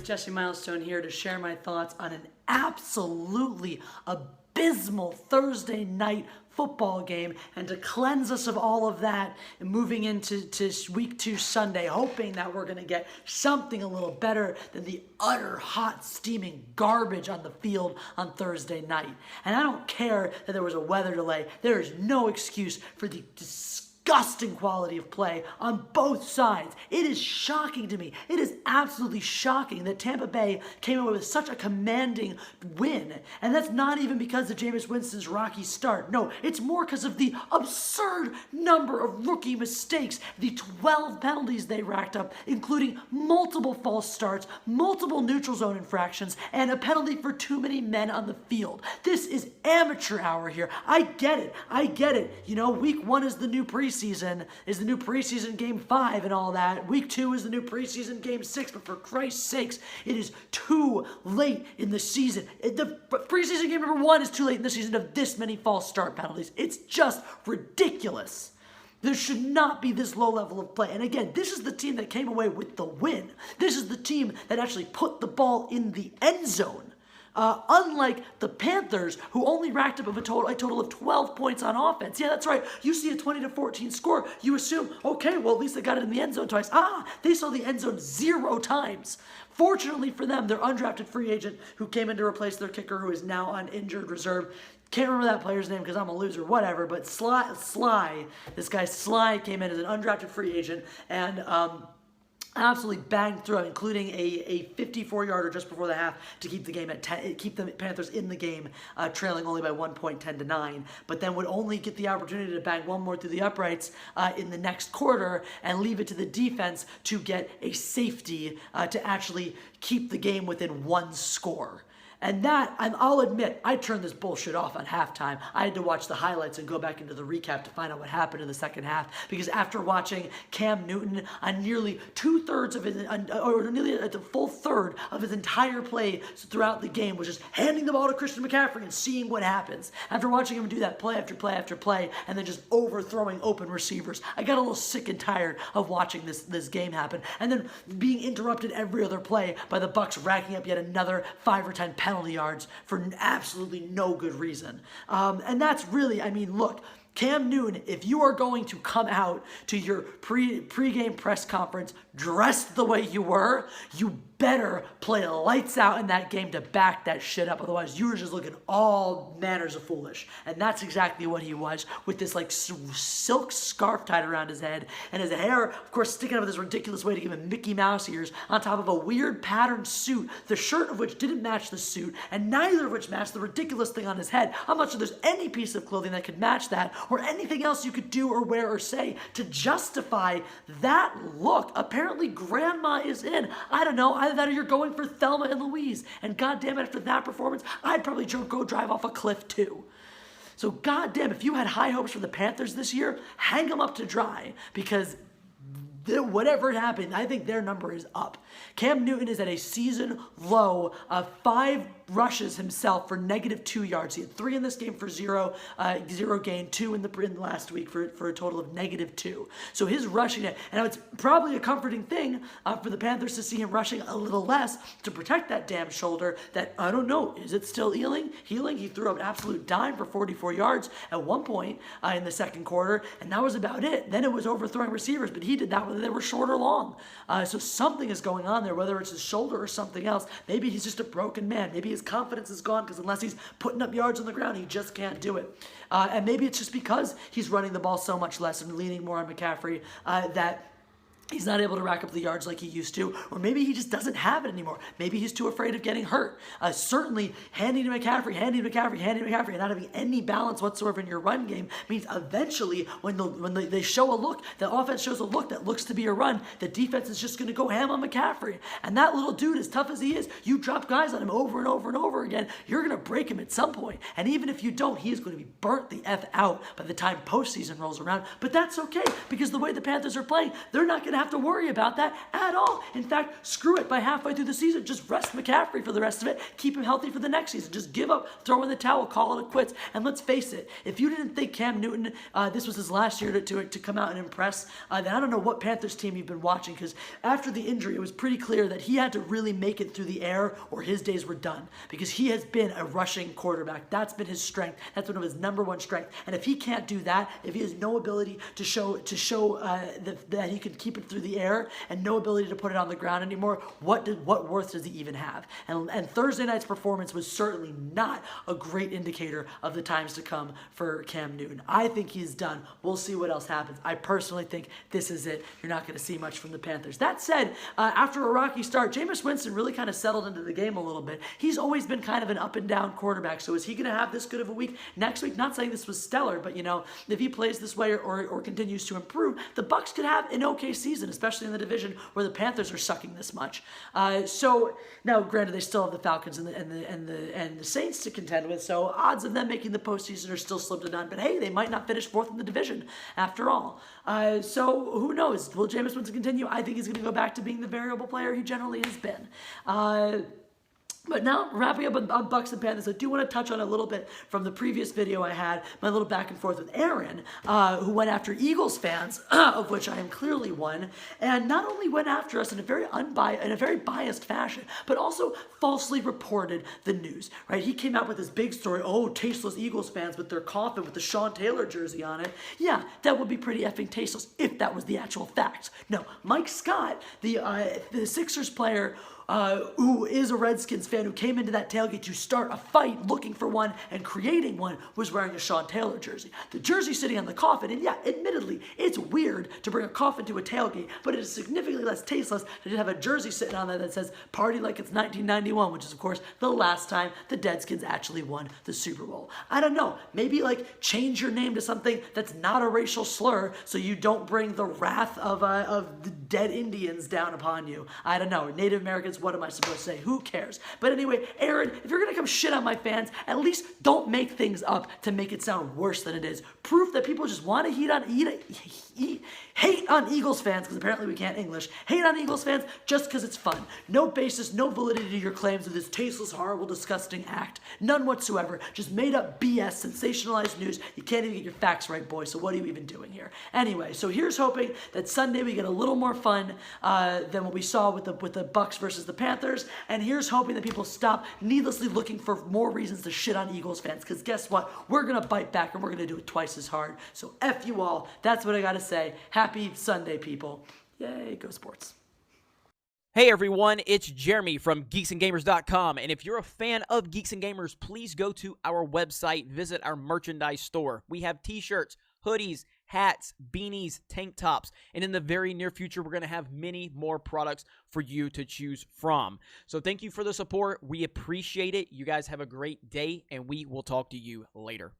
Jesse Milestone here to share my thoughts on an absolutely abysmal Thursday night football game and to cleanse us of all of that and moving into week 2 Sunday, hoping that we're going to get something a little better than the utter hot steaming garbage on the field on Thursday night. And I don't care that there was a weather delay. There is no excuse for the disgusting quality of play on both sides. It is shocking to me. It is absolutely shocking that Tampa Bay came away with such a commanding win. And that's not even because of Jameis Winston's rocky start. No, it's more because of the absurd number of rookie mistakes, the 12 penalties they racked up, including multiple false starts, multiple neutral zone infractions, and a penalty for too many men on the field. This is amateur hour here. I get it. You know, week 1 is the new preseason, game 5 and all that. Week 2 is the new preseason game 6, but for Christ's sakes, it is too late in the season. The preseason game number 1 is too late in the season of this many false start penalties. It's just ridiculous. There should not be this low level of play. And again, this is the team that came away with the win. This is the team that actually put the ball in the end zone. Unlike the Panthers, who only racked up a total of 12 points on offense. Yeah, that's right. You see a 20-14 score, you assume, okay, well, at least they got it in the end zone twice. They saw the end zone 0 times. Fortunately for them, their undrafted free agent who came in to replace their kicker, who is now on injured reserve. Can't remember that player's name because I'm a loser, whatever. But this guy Sly came in as an undrafted free agent and absolutely banged through, including a 54-yarder just before the half to keep the game at 10, keep the Panthers in the game, trailing only by 1 point, 10-9. But then would only get the opportunity to bang one more through the uprights in the next quarter and leave it to the defense to get a safety to actually keep the game within 1 score. And that, I'll admit, I turned this bullshit off on halftime. I had to watch the highlights and go back into the recap to find out what happened in the second half. Because after watching Cam Newton on nearly 2/3 of his, or nearly a full third of his entire play throughout the game, was just handing the ball to Christian McCaffrey and seeing what happens. After watching him do that play after play after play, and then just overthrowing open receivers, I got a little sick and tired of watching this game happen. And then being interrupted every other play by the Bucs racking up yet another 5 or 10 penalty yards for absolutely no good reason. And that's really, look, Cam Newton, if you are going to come out to your pre-game press conference dressed the way you were, you better play lights out in that game to back that shit up. Otherwise, you were just looking all manners of foolish. And that's exactly what he was, with this like silk scarf tied around his head and his hair, of course, sticking out of this ridiculous way to give him Mickey Mouse ears on top of a weird patterned suit, the shirt of which didn't match the suit, and neither of which matched the ridiculous thing on his head. I'm not sure there's any piece of clothing that could match that or anything else you could do or wear or say to justify that look. Apparently, grandma is in. I don't know. Either that or you're going for Thelma and Louise. And goddamn it, after that performance, I'd probably go drive off a cliff too. So goddamn, if you had high hopes for the Panthers this year, hang them up to dry, because whatever happened, I think their number is up. Cam Newton is at a season low of 5 rushes himself for -2 yards. He had 3 in this game for 0 gain, 2 in the last week for a total of -2. So his rushing, and it's probably a comforting thing for the Panthers to see him rushing a little less to protect that damn shoulder that, I don't know, is it still healing? He threw up an absolute dime for 44 yards at one point in the second quarter, and that was about it. Then it was overthrowing receivers, but he did that whether they were short or long. So something is going on there, whether it's his shoulder or something else. Maybe he's just a broken man. Maybe his confidence is gone because unless he's putting up yards on the ground, he just can't do it. And maybe it's just because he's running the ball so much less and leaning more on McCaffrey that he's not able to rack up the yards like he used to, or maybe he just doesn't have it anymore. Maybe he's too afraid of getting hurt. Certainly, handing to McCaffrey, and not having any balance whatsoever in your run game means eventually, when they show a look, the offense shows a look that looks to be a run, the defense is just going to go ham on McCaffrey. And that little dude, as tough as he is, you drop guys on him over and over and over again, you're going to break him at some point. And even if you don't, he is going to be burnt the F out by the time postseason rolls around. But that's okay, because the way the Panthers are playing, they're not going to to have to worry about that at all. In fact, screw it. By halfway through the season, just rest McCaffrey for the rest of it. Keep him healthy for the next season. Just give up, throw in the towel, call it a quits. And let's face it, if you didn't think Cam Newton, this was his last year to come out and impress, then I don't know what Panthers team you've been watching, because after the injury, it was pretty clear that he had to really make it through the air or his days were done, because he has been a rushing quarterback. That's been his strength. That's one of his number one strengths. And if he can't do that, if he has no ability to show that he can keep it through the air and no ability to put it on the ground anymore, what worth does he even have? And Thursday night's performance was certainly not a great indicator of the times to come for Cam Newton. I think he's done. We'll see what else happens. I personally think this is it. You're not going to see much from the Panthers. That said, after a rocky start, Jameis Winston really kind of settled into the game a little bit. He's always been kind of an up and down quarterback. So is he going to have this good of a week next week? Not saying this was stellar, but if he plays this way or continues to improve, the Bucs could have an okay season, especially in the division where the Panthers are sucking this much. So now, granted, they still have the Falcons and the Saints to contend with. So odds of them making the postseason are still slim to none. But hey, they might not finish fourth in the division after all. So who knows? Will Jameis Winston continue? I think he's going to go back to being the variable player he generally has been. But now, wrapping up on Bucs and Panthers, I do want to touch on a little bit from the previous video I had, my little back and forth with Aaron, who went after Eagles fans, of which I am clearly one, and not only went after us in a very biased fashion, but also falsely reported the news, right? He came out with this big story, tasteless Eagles fans with their coffin with the Sean Taylor jersey on it. Yeah, that would be pretty effing tasteless if that was the actual facts. No, Mike Scott, the Sixers player, who is a Redskins fan, who came into that tailgate to start a fight looking for one and creating one, was wearing a Sean Taylor jersey. The jersey sitting on the coffin, and yeah, admittedly, it's weird to bring a coffin to a tailgate, but it is significantly less tasteless to just have a jersey sitting on there that says, party like it's 1991, which is, of course, the last time the Deadskins actually won the Super Bowl. I don't know, maybe change your name to something that's not a racial slur so you don't bring the wrath of the dead Indians down upon you. I don't know, Native Americans, what am I supposed to say? Who cares? But anyway, Aaron, if you're going to come shit on my fans, at least don't make things up to make it sound worse than it is. Proof that people just want to hate on Eagles fans, because apparently we can't English, hate on Eagles fans just because it's fun. No basis, no validity to your claims of this tasteless, horrible, disgusting act. None whatsoever. Just made up BS, sensationalized news. You can't even get your facts right, boy, so what are you even doing here? Anyway, so here's hoping that Sunday we get a little more fun than what we saw with the Bucs versus the Panthers, and here's hoping that people stop needlessly looking for more reasons to shit on Eagles fans, because guess what? We're going to bite back, and we're going to do it twice as hard. So F you all. That's what I got to say. Happy Sunday, people. Yay, go sports. Hey everyone, it's Jeremy from geeksandgamers.com, and if you're a fan of Geeks and Gamers, please go to our website, visit our merchandise store. We have t-shirts, hoodies, hats, beanies, tank tops, and in the very near future, we're going to have many more products for you to choose from. So thank you for the support. We appreciate it. You guys have a great day, and we will talk to you later.